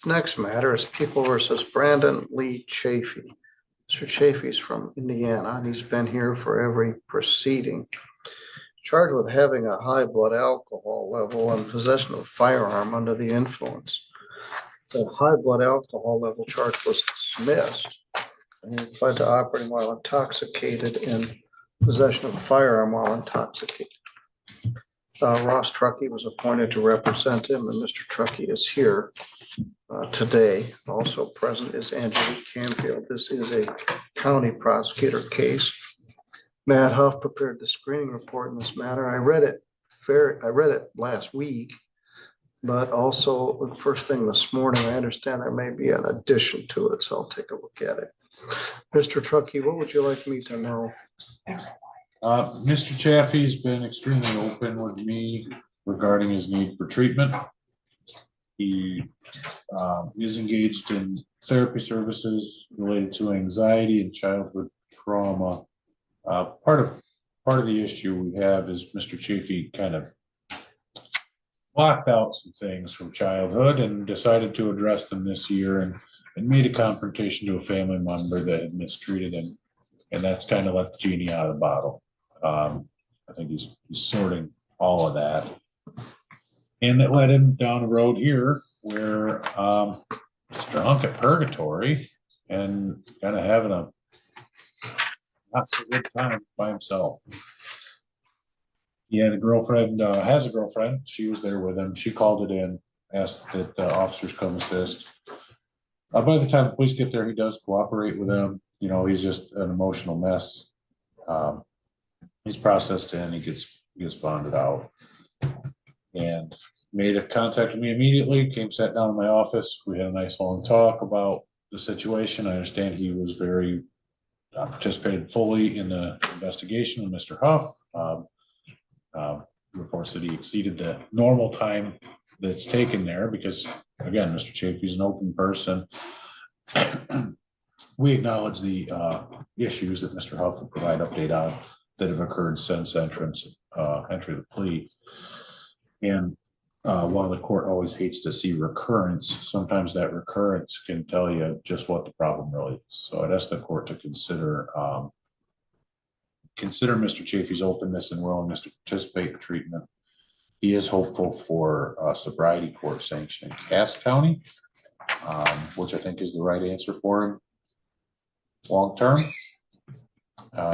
Next matter is People versus Brandon Lee Chaffee. Mr. Chaffee's from Indiana, and he's been here for every proceeding. Charged with having a high blood alcohol level and possession of a firearm under the influence. The high blood alcohol level charge was dismissed, and he pled to operating while intoxicated and possession of a firearm while intoxicated. Ross Truckee was appointed to represent him, and Mr. Truckee is here today. Also present is Angelique Canfield. This is a county prosecutor case. Matt Huff prepared the screening report in this matter. I read it last week, but also first thing this morning, I understand there may be an addition to it, so I'll take a look at it. Mr. Truckee, what would you like me to know? Mr. Chaffee's been extremely open with me regarding his need for treatment. He is engaged in therapy services related to anxiety and childhood trauma. Part of the issue we have is Mr. Chaffee kind of blocked out some things from childhood and decided to address them this year and made a confrontation to a family member that had mistreated him. And that's kind of let the genie out of the bottle. I think he's sorting all of that. And that led him down a road here where he's drunk at Purgatory and kind of having a not so good time by himself. He had a girlfriend, has a girlfriend. She was there with him. She called it in, asked that officers come assist. By the time the police get there, he does cooperate with them. You know, he's just an emotional mess. He's processed in, he gets bonded out. And made a contact with me immediately, sat down in my office. We had a nice long talk about the situation. I understand he was very participated fully in the investigation with Mr. Huff. Reports that he exceeded the normal time that's taken there because, again, Mr. Chaffee's an open person. We acknowledge the issues that Mr. Huff will provide update on that have occurred since entry of the plea. And while the court always hates to see recurrence, sometimes that recurrence can tell you just what the problem really is. So I'd ask the court to consider Mr. Chaffee's openness and willingness to participate in treatment. He is hopeful for sobriety court sanction in Cass County, which I think is the right answer for him long term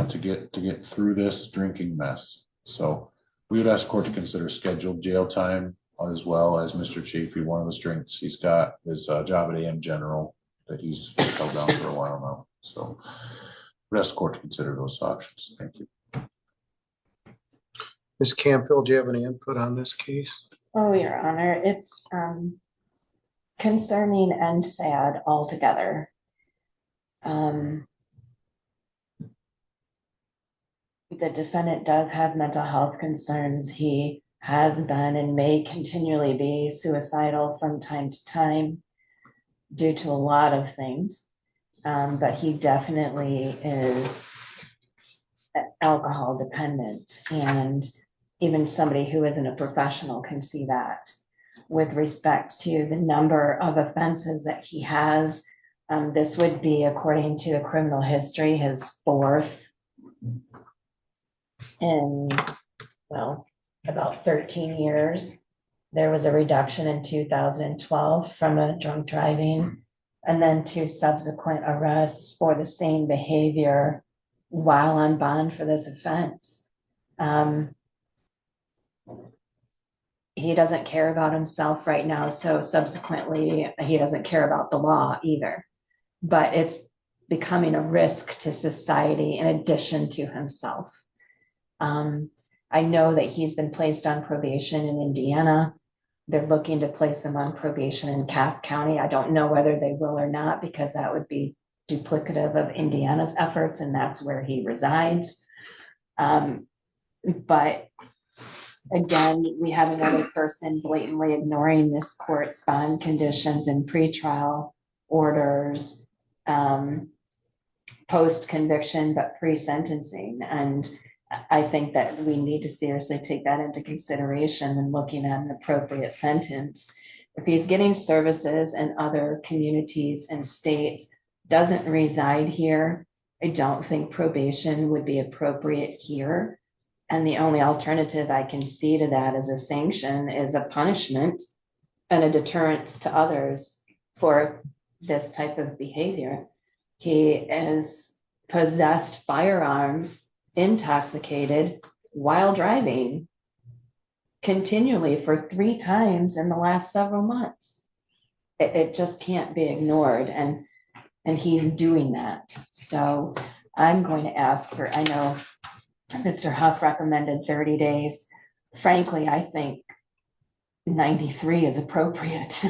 to get through this drinking mess. So we would ask court to consider scheduled jail time as well as Mr. Chaffee. One of the strengths he's got is job at AM General that he's held down for a while now. So we'd ask court to consider those options. Thank you. Ms. Canfield, do you have any input on this case? Oh, Your Honor, it's concerning and sad altogether. The defendant does have mental health concerns. He has been and may continually be suicidal from time to time due to a lot of things. But he definitely is alcohol dependent, and even somebody who isn't a professional can see that. With respect to the number of offenses that he has, this would be, according to a criminal history, his fourth in, well, about 13 years. There was a reduction in 2012 from a drunk driving, and then 2 subsequent arrests for the same behavior while on bond for this offense. He doesn't care about himself right now, so subsequently he doesn't care about the law either. But it's becoming a risk to society in addition to himself. I know that he's been placed on probation in Indiana. They're looking to place him on probation in Cass County. I don't know whether they will or not, because that would be duplicative of Indiana's efforts, and that's where he resides. But again, we have another person blatantly ignoring this court's bond conditions and pretrial orders, post-conviction, but pre-sentencing. And I think that we need to seriously take that into consideration when looking at an appropriate sentence if he's getting services in other communities and states, doesn't reside here, I don't think probation would be appropriate here. And the only alternative I can see to that as a sanction is a punishment and a deterrence to others for this type of behavior. He has possessed firearms, intoxicated while driving continually for 3 times in the last several months. It just can't be ignored, and he's doing that. So I'm going to ask for, I know Mr. Huff recommended 30 days. Frankly, I think 93 is appropriate.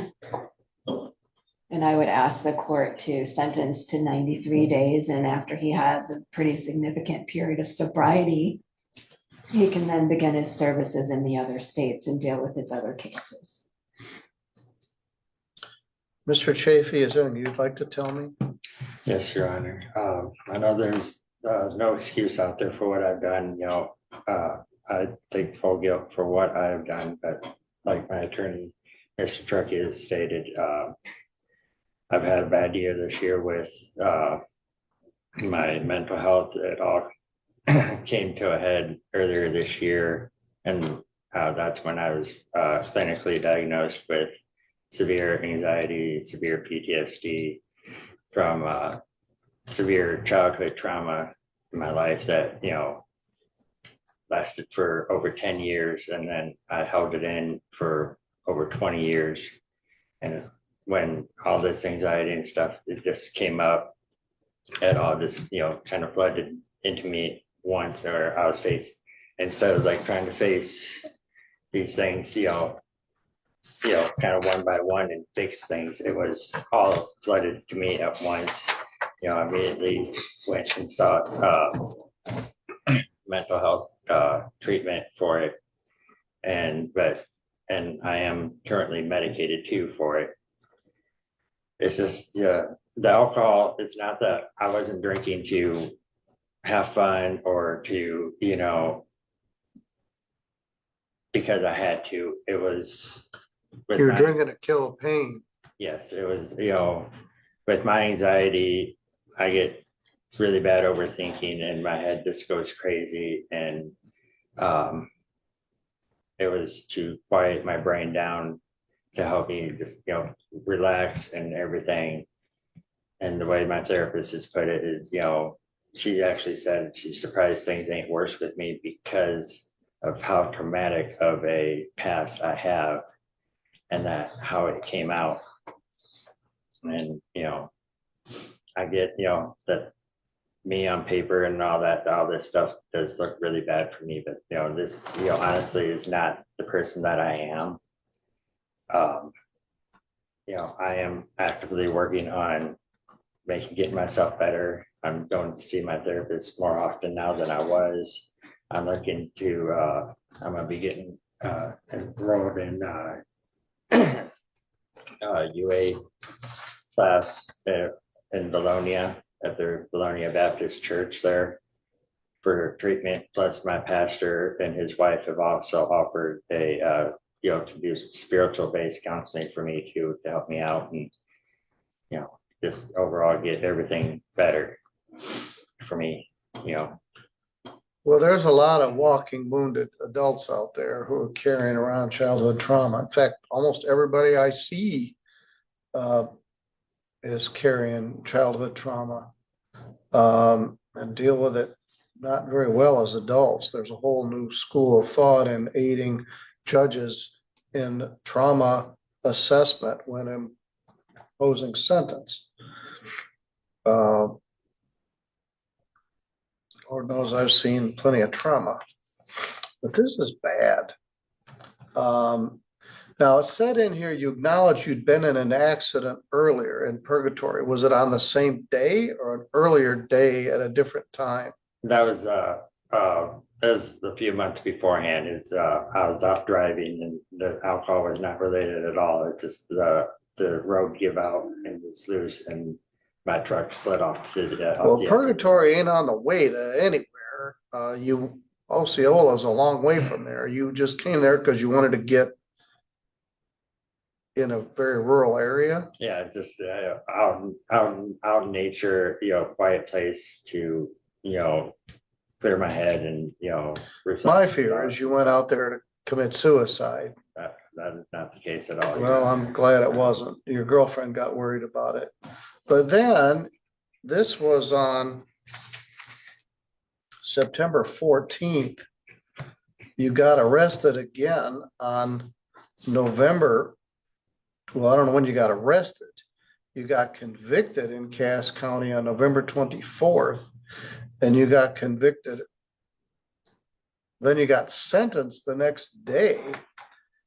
And I would ask the court to sentence to 93 days, and after he has a pretty significant period of sobriety, he can then begin his services in the other states and deal with his other cases. Mr. Chaffee, is there anything you'd like to tell me? Yes, Your Honor. I know there's no excuse out there for what I've done. You know, I take full guilt for what I have done, but like my attorney, Mr. Truckee, has stated, I've had a bad year this year with my mental health. It all came to a head earlier this year, and that's when I was clinically diagnosed with severe anxiety, severe PTSD from severe childhood trauma in my life that, you know, lasted for over 10 years. And then I held it in for over 20 years. And when all this anxiety and stuff, it just came up, it all just, you know, kind of flooded into me once, or I was faced, instead of like trying to face these things, you know, kind of one by one and fix things, it was all flooded to me at once. You know, I immediately went and sought mental health treatment for it, and I am currently medicated too for it. It's just, the alcohol, it's not that I wasn't drinking to have fun or to, you know, because I had to. It was You're drinking to kill pain. Yes, it was, you know, with my anxiety, I get really bad overthinking and my head just goes crazy. And it was to quiet my brain down, to help me just, you know, relax and everything. And the way my therapist has put it is, you know, she actually said she's surprised things ain't worse with me because of how traumatic of a past I have, and that how it came out. And, you know, I get, you know, that me on paper and all that, all this stuff does look really bad for me, but, you know, this, you know, honestly is not the person that I am. You know, I am actively working on getting myself better. I'm going to see my therapist more often now than I was. I'm looking to, I'm gonna be getting enrolled in UA class in Bologna at their Bologna Baptist Church there for treatment. Plus my pastor and his wife have also offered a, you know, to do spiritual based counseling for me too, to help me out and, you know, just overall get everything better for me, you know. Well, there's a lot of walking wounded adults out there who are carrying around childhood trauma. In fact, almost everybody I see is carrying childhood trauma and deal with it not very well as adults. There's a whole new school of thought in aiding judges in trauma assessment when imposing sentence. Lord knows I've seen plenty of trauma, but this is bad. Now it said in here, you acknowledge you'd been in an accident earlier in purgatory. Was it on the same day or an earlier day at a different time? That was a few months beforehand. I was out driving and the alcohol was not related at all. It just the road gave out and was loose and my truck slid off to the Well, purgatory ain't on the way to anywhere. Osceola is a long way from there. You just came there because you wanted to get in a very rural area. Yeah, just out in nature, quiet place to, clear my head and, My fear is you went out there to commit suicide. That is not the case at all. Well, I'm glad it wasn't. Your girlfriend got worried about it. But then this was on September 14th. You got arrested again on November. Well, I don't know when you got arrested. You got convicted in Cass County on November 24th, and you got convicted. Then you got sentenced the next day.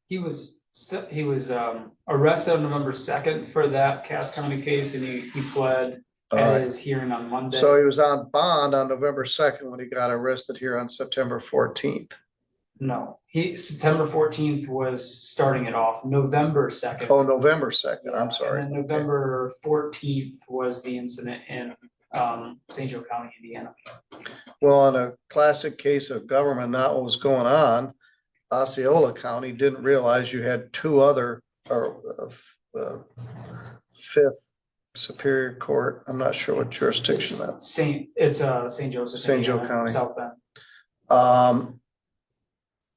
He was arrested on November 2nd for that Cass County case, and he pled at his hearing on Monday. So he was on bond on November 2nd when he got arrested here on September 14th. No, September 14th was starting it off. November 2nd. Oh, November 2nd. I'm sorry. And then November 14th was the incident in St. Joe County, Indiana. Well, on a classic case of government not what was going on, Osceola County didn't realize you had two other, or Fifth Superior Court. I'm not sure what jurisdiction that's. St. Joseph, St. Joe Indiana, County. South Bend.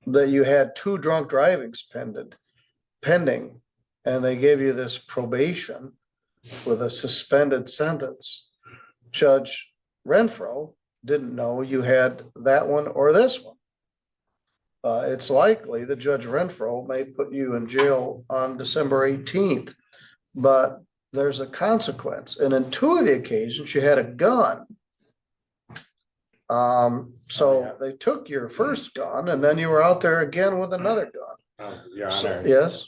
That you had two drunk drivings pending, and they gave you this probation with a suspended sentence. Judge Renfro didn't know you had that one or this one. It's likely that Judge Renfro may put you in jail on December 18th, but there's a consequence. And in two of the occasions, you had a gun. So they took your first gun, and then you were out there again with another gun. Your So, Honor. yes.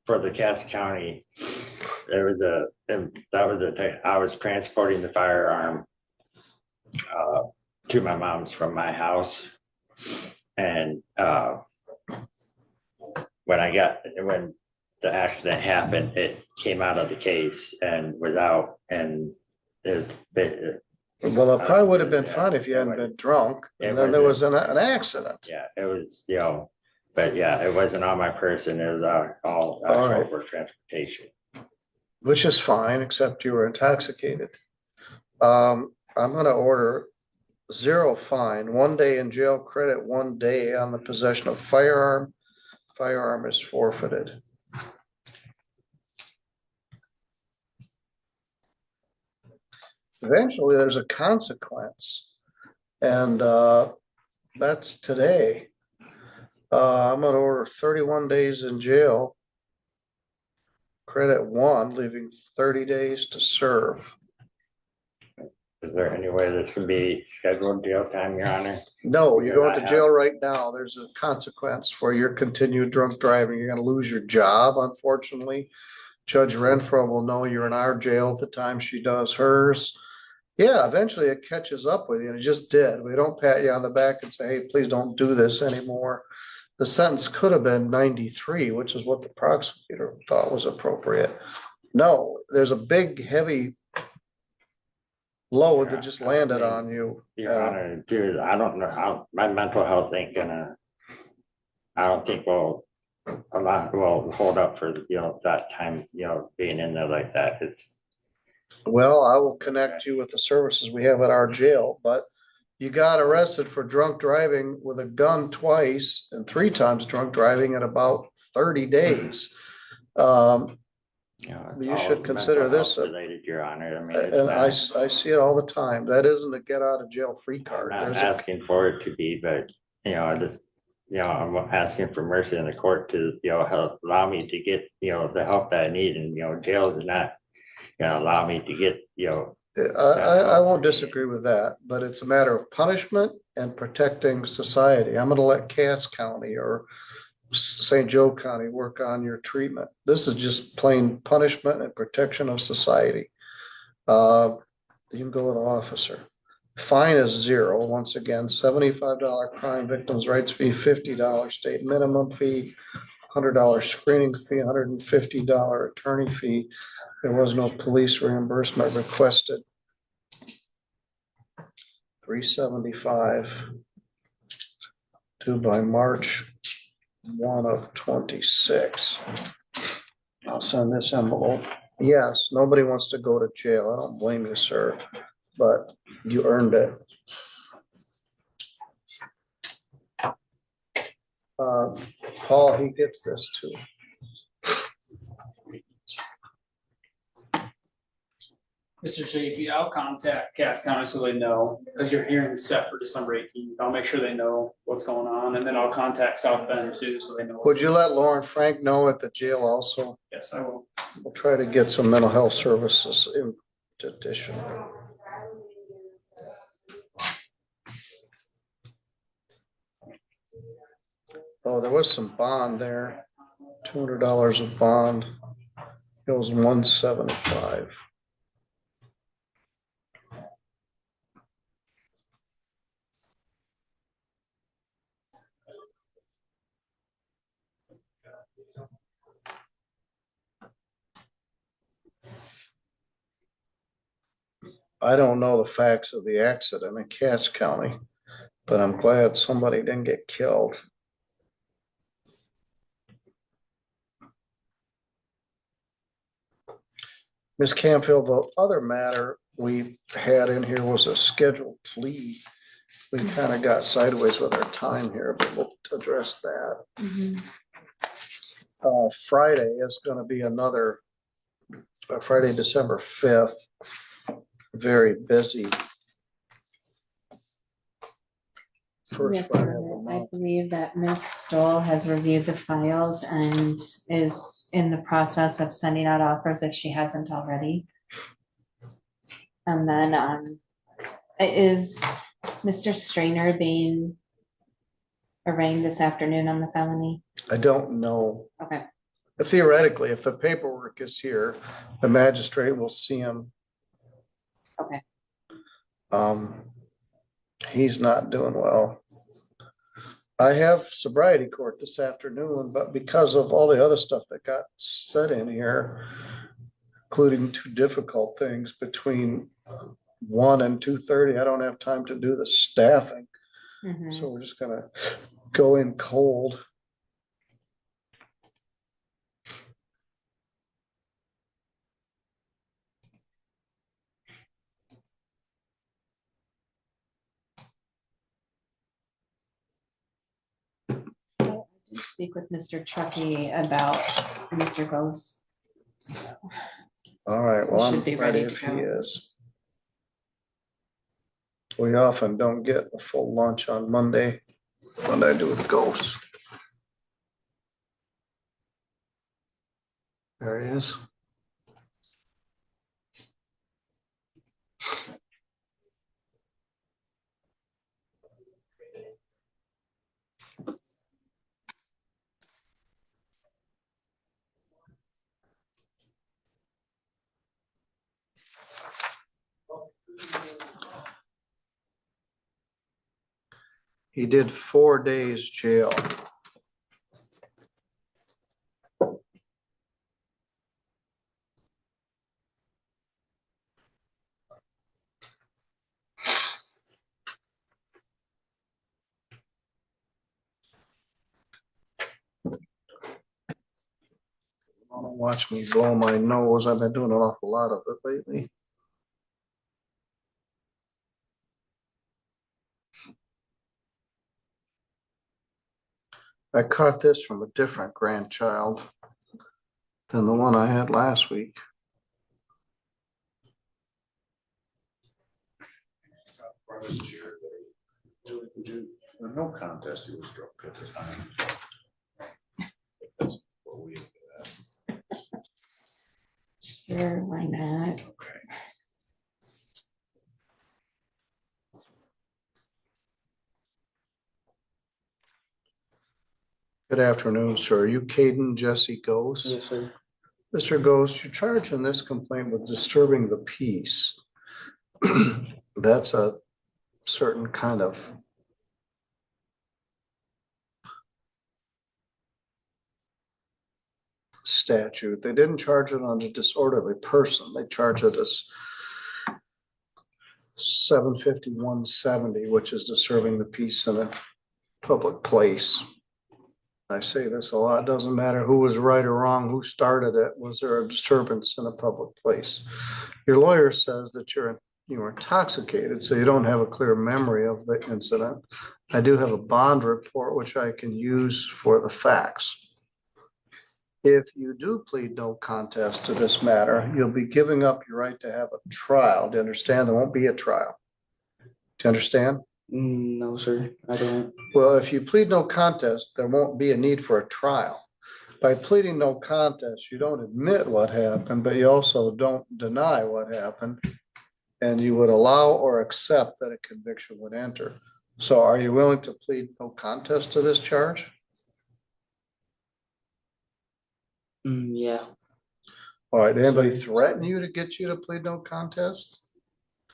For the Cass County, I was transporting the firearm to my mom's from my house. And when the accident happened, it came out of the case and was out, and Well, it probably would have been fine if you hadn't been drunk, and then there was an accident. Yeah, it was, but yeah, it wasn't on my person. It was all right. for transportation. Which is fine, except you were intoxicated. I'm gonna order 0 fine, 1 day in jail credit, 1 day on the possession of firearm. Firearm is forfeited. Eventually, there's a consequence, and that's today. I'm gonna order 31 days in jail, credit 1, leaving 30 days to serve. Is there any way this can be scheduled jail time, Your Honor? No, you're going to jail right now. There's a consequence for your continued drunk driving. You're gonna lose your job, unfortunately. Judge Renfro will know you're in our jail at the time she does hers. Yeah, eventually it catches up with you, and it just did. We don't pat you on the back and say, hey, please don't do this anymore. The sentence could have been 93, which is what the prosecutor thought was appropriate. No, there's a big, heavy load that just landed on you. Your Honor, dude, I don't know how my mental health ain't gonna. I don't think will hold up for that time. Being in there like that. Well, I will connect you with the services we have at our jail, but you got arrested for drunk driving with a gun twice and 3 times drunk driving in about 30 days. You should consider this related, Your Honor. I mean, and I see it all the time. That isn't a get out of jail free card. I'm not asking for it to be, but I'm asking for mercy in the court to help allow me to get the help that I need, and jail is not allow me to get I won't disagree with that, but it's a matter of punishment and protecting society. I'm going to let Cass County or St. Joe County work on your treatment. This is just plain punishment and protection of society. You can go with an officer. Fine is 0. Once again, $75 crime victims rights fee, $50 state minimum fee, $100 screening fee, $150 attorney fee. There was no police reimbursement requested. $375 due by March 1 of 26. I'll send this envelope. Yes, nobody wants to go to jail. I don't blame you, sir, but you earned it. Paul, he gets this too. Mr. Chaffee, I'll contact Cass County so they know, because your hearing is set for December 18th. I'll make sure they know what's going on, and then I'll contact South Bend too, so they know. Would you let Lauren Frank know at the jail also? Yes, I will. We'll try to get some mental health services in addition. Oh, there was some bond there, $200 of bond. It was 175. I don't know the facts of the accident in Cass County, but I'm glad somebody didn't get killed. Ms. Campfield, the other matter we had in here was a scheduled plea. We kind of got sideways with our time here, but we'll address that. Friday is going to be another, Friday, December 5th, very busy. First Yes, Friday Your of the Honor. I month. believe that Ms. Stoll has reviewed the files and is in the process of sending out offers if she hasn't already. And then is Mr. Strainer being arraigned this afternoon on the felony? I don't know. Okay. Theoretically, if the paperwork is here, the magistrate will see him. Okay. He's not doing well. I have sobriety court this afternoon, but because of all the other stuff that got said in here, including two difficult things between 1 and 2:30, I don't have time to do the staffing. So we're just gonna go in cold. I did speak with Mr. Chaffee about Mr. Ghost. All right, We well, I'm should be ready ready if to he go. is. We often don't get a full lunch on Monday when I do with Ghost. There he is. He did 4 days jail. Watch me blow my nose. I've been doing an awful lot of it lately. I caught this from a different grandchild than the one I had last week. No contest, he was drunk at the time. That's what we. Sure, why not? Okay. Good afternoon, sir. Are you Kaden Jesse Ghost? Yes, sir. Mr. Ghost, you're charged in this complaint with disturbing the peace. That's a certain kind of statute. They didn't charge it on a disorderly person. They charge it as 75170, which is disturbing the peace in a public place. I say this a lot, doesn't matter who was right or wrong, who started it, was there a disturbance in a public place? Your lawyer says that you were intoxicated, so you don't have a clear memory of the incident. I do have a bond report which I can use for the facts. If you do plead no contest to this matter, you'll be giving up your right to have a trial. Do you understand? There won't be a trial. Do you understand? No, sir, I don't. Well, if you plead no contest, there won't be a need for a trial. By pleading no contest, you don't admit what happened, but you also don't deny what happened. And you would allow or accept that a conviction would enter. So are you willing to plead no contest to this charge? Yeah, All right, anybody threaten you to get you to plead no contest?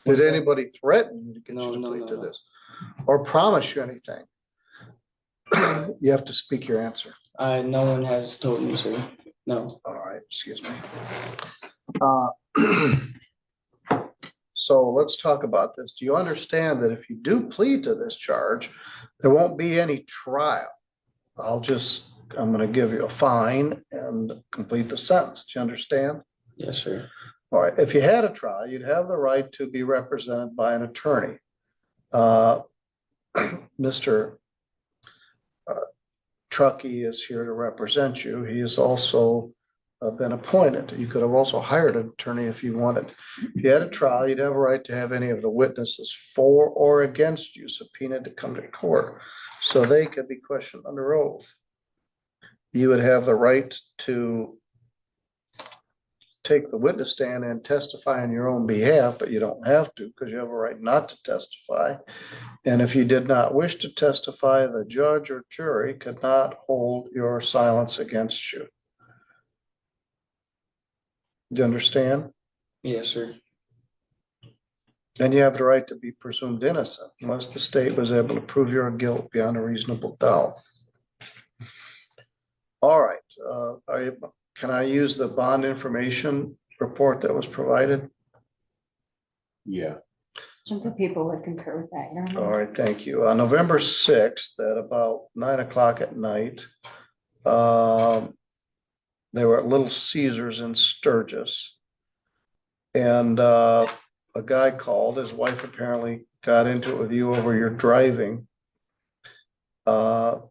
What's Did that? anybody threaten you to get No, you to no, plead no, to no. this? Or promise you anything? You have to speak your answer. no one has told me, sir. No. All right, excuse me. So let's talk about this. Do you understand that if you do plead to this charge, there won't be any trial? I'm gonna give you a fine and complete the sentence. Do you understand? Yes, sir. All right, if you had a trial, you'd have the right to be represented by an attorney. Mr. Truckee is here to represent you. He has also been appointed. You could have also hired an attorney if you wanted. If you had a trial, you'd have a right to have any of the witnesses for or against you subpoenaed to come to court, so they could be questioned under oath. You would have the right to take the witness stand and testify on your own behalf, but you don't have to because you have a right not to testify. And if you did not wish to testify, the judge or jury could not hold your silence against you. Do you understand? Yes, sir. And you have the right to be presumed innocent unless the state was able to prove your guilt beyond a reasonable doubt. All right, can I use the bond information report that was provided? Yeah, Some people would concur with that. Your All Honor. right, thank you. On November 6th at about 9 o'clock at night, they were at Little Caesars in Sturgis. And a guy called, his wife apparently got into it with you over your driving. And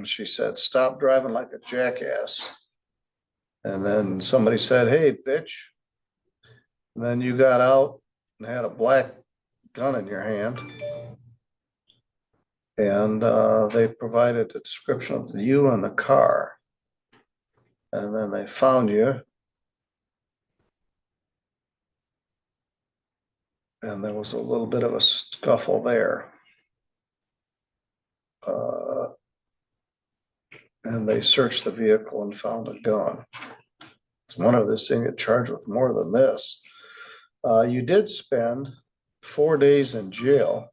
she said, stop driving like a jackass. And then somebody said, hey, bitch. And then you got out and had a black gun in your hand. And they provided a description of you and the car. And then they found you. And there was a little bit of a scuffle there. And they searched the vehicle and found a gun. It's one of this thing get charged with more than this. You did spend 4 days in jail.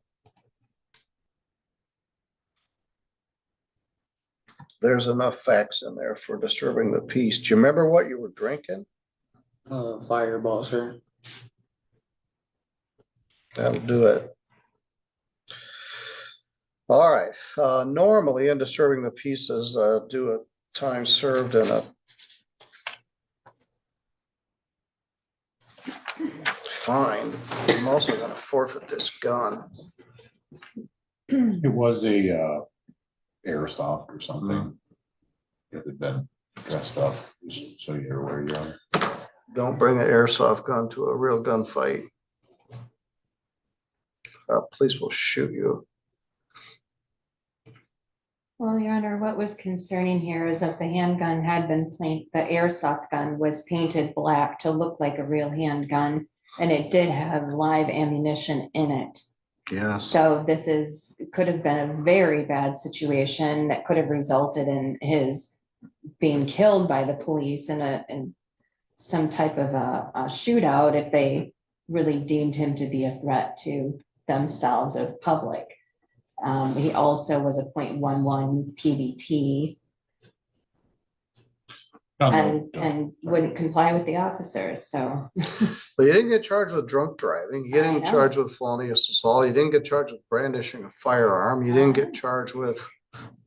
There's enough facts in there for disturbing the peace. Do you remember what you were drinking? Fireball, sir. That'll do it. All right. Normally in disturbing the peace is due a time served and a fine. I'm also going to forfeit this gun. it was a Airsoft or something. It had been dressed up, just so you're aware, Your Honor. Don't bring an airsoft gun to a real gunfight. Police will shoot you. Well, Your Honor, what was concerning here is that the handgun had been the airsoft gun was painted black to look like a real handgun, and it did have live ammunition in it. Yes. So could have been a very bad situation that could have resulted in his being killed by the police in some type of a shootout if they really deemed him to be a threat to themselves or the public. He also was a .11 PBT. and wouldn't comply with the officers, so. But you didn't get charged with drunk driving. You I didn't know. charged with felonious assault. You didn't get charged with brandishing a firearm. You didn't get charged with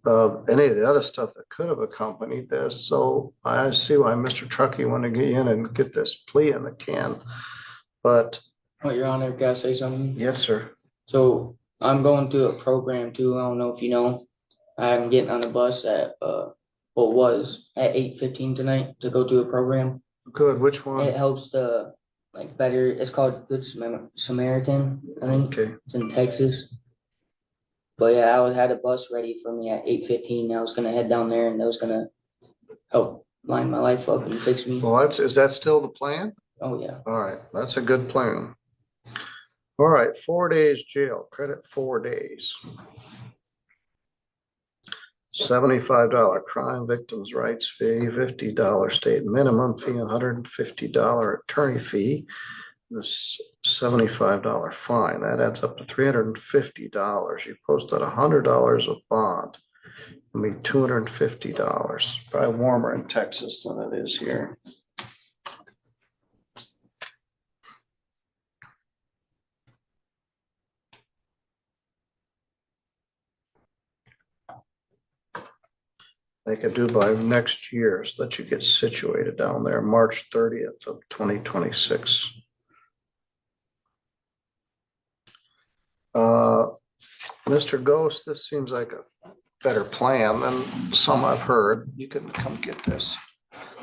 any of the other stuff that could have accompanied this. So I see why Mr. Truckee wanted to get in and get this plea in the can. But Oh, Your Honor, can I say something? yes, sir. So I'm going through a program too. I don't know if you know. I'm getting on a bus at was at 8:15 tonight to go to a program. Good. Which one? It helps the better. It's called Good Samaritan. I think Okay. it's in Texas. But yeah, had a bus ready for me at 8:15. I was gonna head down there and that was gonna help line my life up and fix me. Well, is that still the plan? Oh yeah. All right. That's a good plan. All right. 4 days jail. Credit 4 days. $75 crime victims' rights fee, $50 state minimum fee, $150 attorney fee, this $75 fine. That adds up to $350. You posted $100 of bond. It'll be $250. Probably warmer in Texas than it is here. They could do by next year, so that you get situated down there, March 30th of 2026. Mr. Ghost, this seems like a better plan than some I've heard. You can come get this.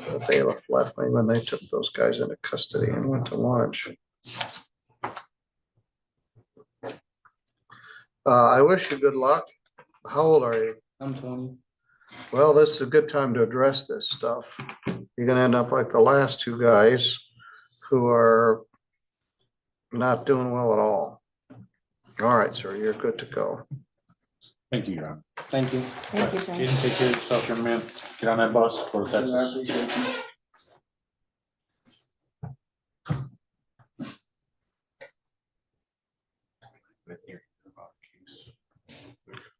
The bailiff left me when they took those guys into custody and went to lunch. I wish you good luck. How old are you? I'm 20. Well, this is a good time to address this stuff. You're gonna end up like the last two guys who are not doing well at all. All right, sir, you're good to go. Thank you, Your Honor. Thank you. Thank you, Judge. Kaden, take care of yourself, young man. Get on that bus, go to I Texas. appreciate you.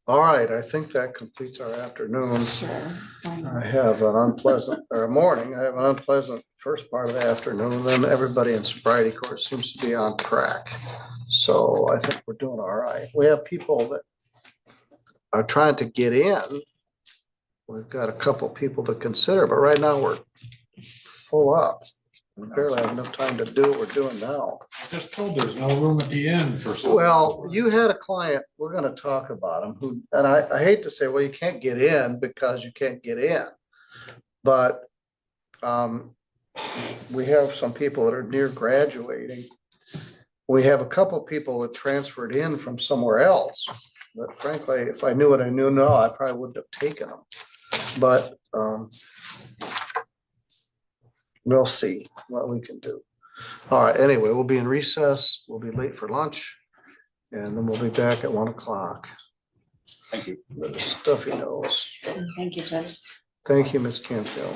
All right, I think that completes our afternoon. Sure. Why not? I have an unpleasant, or morning, I have an unpleasant first part of the afternoon, then everybody in sobriety court seems to be on track. So I think we're doing all right. We have people that are trying to get in. We've got a couple people to consider, but right now we're full up. We barely have enough time to do what we're doing now. Just told there's no room at the end for. Well, you had a client, we're gonna talk about him, who, and I hate to say, well, you can't get in because you can't get in. But we have some people that are near graduating. We have a couple people that transferred in from somewhere else. But frankly, if I knew what I knew now, I probably wouldn't have taken them. But we'll see what we can do. All right, anyway, we'll be in recess. We'll be late for lunch. And then we'll be back at 1 o'clock. Thank you. Stuffy nose. Thank you, Judge. Thank you, Ms. Canfield.